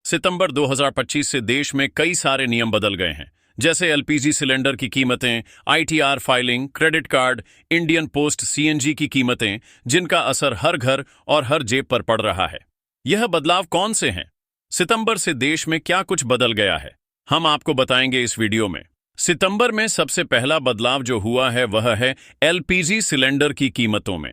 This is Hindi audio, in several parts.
सितंबर 2025 से देश में कई सारे नियम बदल गए हैं, जैसे एलपीजी सिलेंडर की कीमतें, ITR filing, credit card, Indian post CNG की कीमतें, जिनका असर हर घर और हर जेब पर पड़ रहा है। यह बदलाव कौन से हैं? सितंबर से देश में क्या कुछ बदल गया है, हम आपको बताएंगे इस वीडियो में। सितंबर में सबसे पहला बदलाव जो हुआ है वह है एलपीजी सिलेंडर की कीमतों में।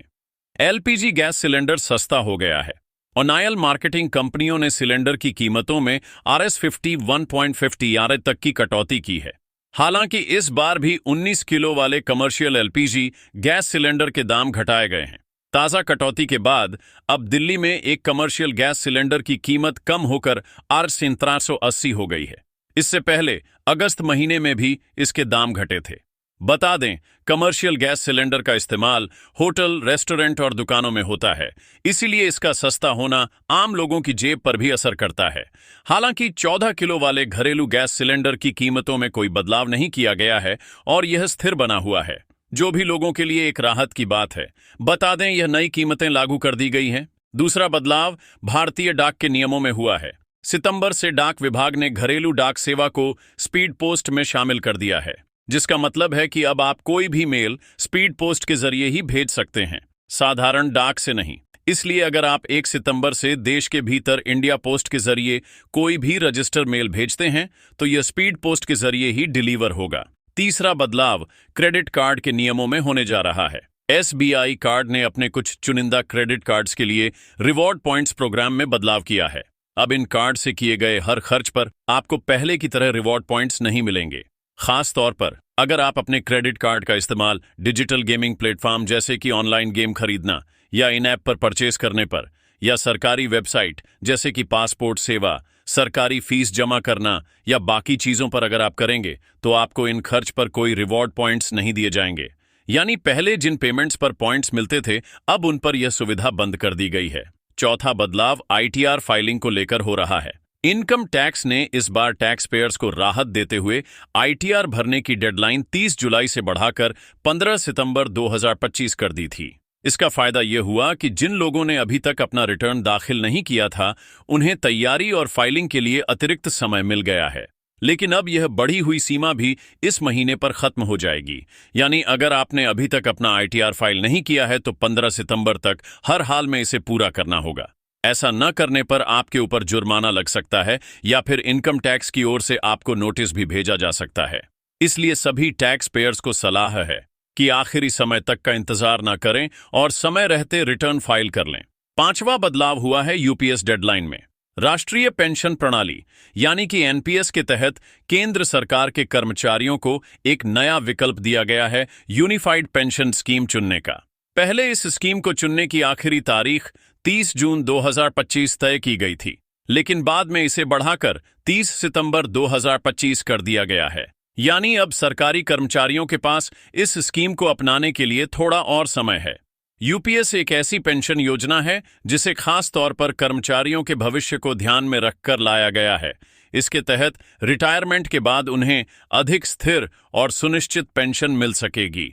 एलपीजी गैस सिलेंडर सस्ता हो गया है और नायल मार्केटिंग कंपनियों ने सिलेंडर की कीमतों में RS50 1.50 आर तक की कटौती की है। हालांकि इस बार भी 19 किलो वाले कमर्शियल एलपीजी गैस सिलेंडर के दाम घटाए गए हैं। ताज़ा कटौती के बाद अब दिल्ली में एक कमर्शियल गैस सिलेंडर की कीमत कम होकर R1780 हो गई है। इससे पहले अगस्त महीने में भी इसके दाम घटे थे। बता दें, कमर्शियल गैस सिलेंडर का इस्तेमाल होटल, रेस्टोरेंट और दुकानों में होता है, इसीलिए इसका सस्ता होना आम लोगों की जेब पर भी असर करता है। हालांकि 14 किलो वाले घरेलू गैस सिलेंडर की कीमतों में कोई बदलाव नहीं किया गया है और यह स्थिर बना हुआ है, जो भी लोगों के लिए एक राहत की बात है। बता दें, यह नई कीमतें लागू कर दी गई हैं। दूसरा बदलाव भारतीय डाक के नियमों में हुआ है। सितंबर से डाक विभाग ने घरेलू डाक सेवा को स्पीड पोस्ट में शामिल कर दिया है, जिसका मतलब है कि अब आप कोई भी मेल स्पीड पोस्ट के जरिए ही भेज सकते हैं, साधारण डाक से नहीं। इसलिए अगर आप 1 सितंबर से देश के भीतर इंडिया पोस्ट के जरिए कोई भी रजिस्टर मेल भेजते हैं तो यह स्पीड पोस्ट के जरिए ही डिलीवर होगा। तीसरा बदलाव क्रेडिट कार्ड के नियमों में होने जा रहा है। SBI कार्ड ने अपने कुछ चुनिंदा क्रेडिट कार्ड्स के लिए रिवॉर्ड पॉइंट्स प्रोग्राम में बदलाव किया है। अब इन कार्ड से किए गए हर खर्च पर आपको पहले की तरह रिवॉर्ड पॉइंट्स नहीं मिलेंगे। खास तौर पर अगर आप अपने क्रेडिट कार्ड का इस्तेमाल डिजिटल गेमिंग प्लेटफॉर्म जैसे कि ऑनलाइन गेम खरीदना या इन ऐप पर परचेस करने पर, या सरकारी वेबसाइट जैसे कि पासपोर्ट सेवा, सरकारी फीस जमा करना या बाकी चीजों पर अगर आप करेंगे तो आपको इन खर्च पर कोई रिवॉर्ड पॉइंट्स नहीं दिए जाएंगे। यानी पहले जिन पेमेंट्स पर पॉइंट्स मिलते थे, अब उन पर यह सुविधा बंद कर दी गई है। चौथा बदलाव आईटीआर फाइलिंग को लेकर हो रहा है। इनकम टैक्स ने इस बार टैक्स पेयर्स को राहत देते हुए आईटीआर भरने की डेडलाइन 30 जुलाई से बढ़ाकर 15 सितंबर 2025 कर दी थी। इसका फायदा यह हुआ कि जिन लोगों ने अभी तक अपना रिटर्न दाखिल नहीं किया था, उन्हें तैयारी और फाइलिंग के लिए अतिरिक्त समय मिल गया है। लेकिन अब यह बढ़ी हुई सीमा भी इस महीने पर खत्म हो जाएगी। यानी अगर आपने अभी तक अपना आईटीआर फाइल नहीं किया है तो 15 सितंबर तक हर हाल में इसे पूरा करना होगा। ऐसा न करने पर आपके ऊपर जुर्माना लग सकता है या फिर इनकम टैक्स की ओर से आपको नोटिस भी भेजा जा सकता है। इसलिए सभी टैक्स पेयर्स को सलाह है कि आखिरी समय तक का इंतजार न करें और समय रहते रिटर्न फाइल कर लें। पांचवा बदलाव हुआ है यूपीएस डेडलाइन में। राष्ट्रीय पेंशन प्रणाली यानी कि एनपीएस के तहत केंद्र सरकार के कर्मचारियों को एक नया विकल्प दिया गया है, यूनिफाइड पेंशन स्कीम चुनने का। पहले इस स्कीम को चुनने की आखिरी तारीख 30 जून 2025 तय की गई थी, लेकिन बाद में इसे बढ़ाकर 30 सितंबर 2025 कर दिया गया है। यानी अब सरकारी कर्मचारियों के पास इस स्कीम को अपनाने के लिए थोड़ा और समय है। यूपीएस एक ऐसी पेंशन योजना है जिसे खास तौर पर कर्मचारियों के भविष्य को ध्यान में रखकर लाया गया है। इसके तहत रिटायरमेंट के बाद उन्हें अधिक स्थिर और सुनिश्चित पेंशन मिल सकेगी।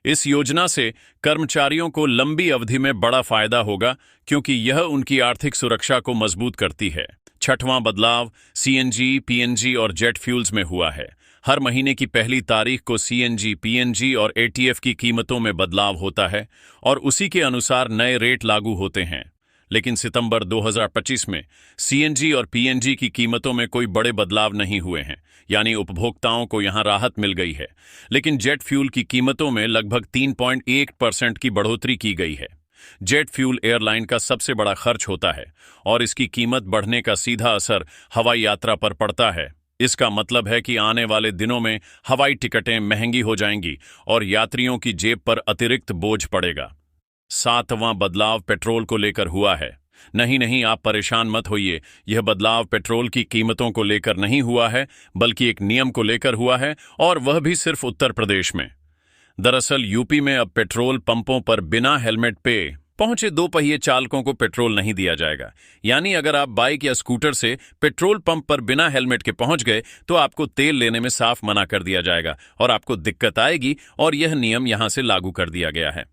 इस योजना से कर्मचारियों को लंबी अवधि में बड़ा फायदा होगा, क्योंकि यह उनकी आर्थिक सुरक्षा को मजबूत करती है। छठवां बदलाव सीएनजी, पीएनजी और जेट फ्यूल्स में हुआ है। हर महीने की पहली तारीख को सीएनजी, पीएनजी और एटीएफ की कीमतों में बदलाव होता है और उसी के अनुसार नए रेट लागू होते हैं। लेकिन सितंबर 2025 में सीएनजी और पीएनजी की कीमतों में कोई बड़े बदलाव नहीं हुए हैं, यानी उपभोक्ताओं को यहां राहत मिल गई है। लेकिन जेट फ्यूल की कीमतों में लगभग 3.1% की बढ़ोतरी की गई है। जेट फ्यूल एयरलाइन का सबसे बड़ा खर्च होता है और इसकी कीमत बढ़ने का सीधा असर हवाई यात्रा पर पड़ता है। इसका मतलब है कि आने वाले दिनों में हवाई टिकटें महंगी हो जाएंगी और यात्रियों की जेब पर अतिरिक्त बोझ पड़ेगा। सातवां बदलाव पेट्रोल को लेकर हुआ है। नहीं, आप परेशान मत होइए, यह बदलाव पेट्रोल की कीमतों को लेकर नहीं हुआ है, बल्कि एक नियम को लेकर हुआ है, और वह भी सिर्फ उत्तर प्रदेश में। दरअसल यूपी में अब पेट्रोल पंपों पर बिना हेलमेट पे पहुंचे 2 पहिए चालकों को पेट्रोल नहीं दिया जाएगा। यानी अगर आप बाइक या स्कूटर से पेट्रोल पंप पर बिना हेलमेट के पहुंच गए तो आपको तेल लेने में साफ मना कर दिया जाएगा और आपको दिक्कत आएगी, और यह नियम यहां से लागू कर दिया गया है।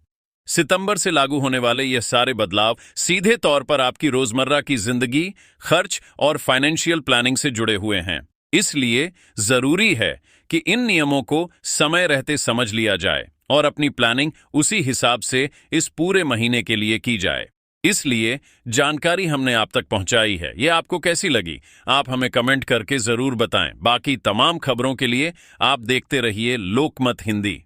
सितंबर से लागू होने वाले ये सारे बदलाव सीधे तौर पर आपकी रोजमर्रा की जिंदगी, खर्च और फाइनेंशियल प्लानिंग से जुड़े हुए हैं। इसलिए जरूरी है कि इन नियमों को समय रहते समझ लिया जाए और अपनी प्लानिंग उसी हिसाब से इस पूरे महीने के लिए की जाए। इसलिए जानकारी हमने आप तक पहुंचाई है, ये आपको कैसी लगी? आप हमें कमेंट करके जरूर बताएं। बाकी तमाम खबरों के लिए आप देखते रहिए लोकमत हिंदी।